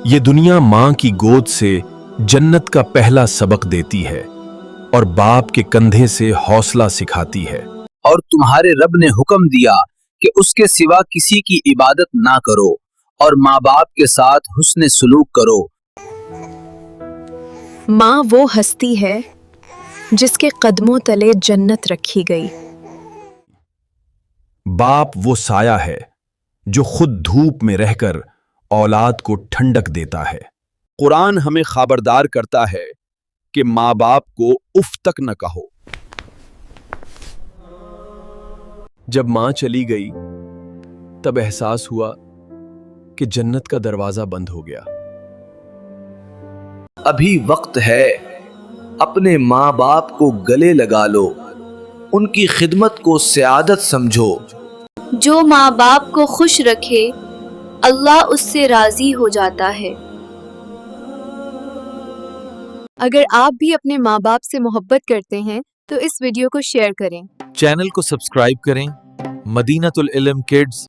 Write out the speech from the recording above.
یہ دنیا ماں کی گود سے جنت کا پہلا سبق دیتی ہے اور باپ کے کندھے سے حوصلہ سکھاتی ہے۔ اور تمہارے رب نے حکم دیا کہ اس کے سوا کسی کی عبادت نہ کرو اور ماں باپ کے ساتھ حسن سلوک کرو۔ ماں وہ ہستی ہے جس کے قدموں تلے جنت رکھی گئی۔ باپ وہ سایہ ہے جو خود دھوپ میں رہ کر اولاد کو ٹھنڈک دیتا ہے۔ قرآن ہمیں خبردار کرتا ہے کہ ماں باپ کو اف تک نہ کہو۔ جب ماں چلی گئی تب احساس ہوا کہ جنت کا دروازہ بند ہو گیا۔ ابھی وقت ہے، اپنے ماں باپ کو گلے لگا لو، ان کی خدمت کو سعادت سمجھو۔ جو ماں باپ کو خوش رکھے اللہ اس سے راضی ہو جاتا ہے۔ اگر آپ بھی اپنے ماں باپ سے محبت کرتے ہیں تو اس ویڈیو کو شیئر کریں۔ چینل کو سبسکرائب کریں۔ مدینۃ العلم کڈز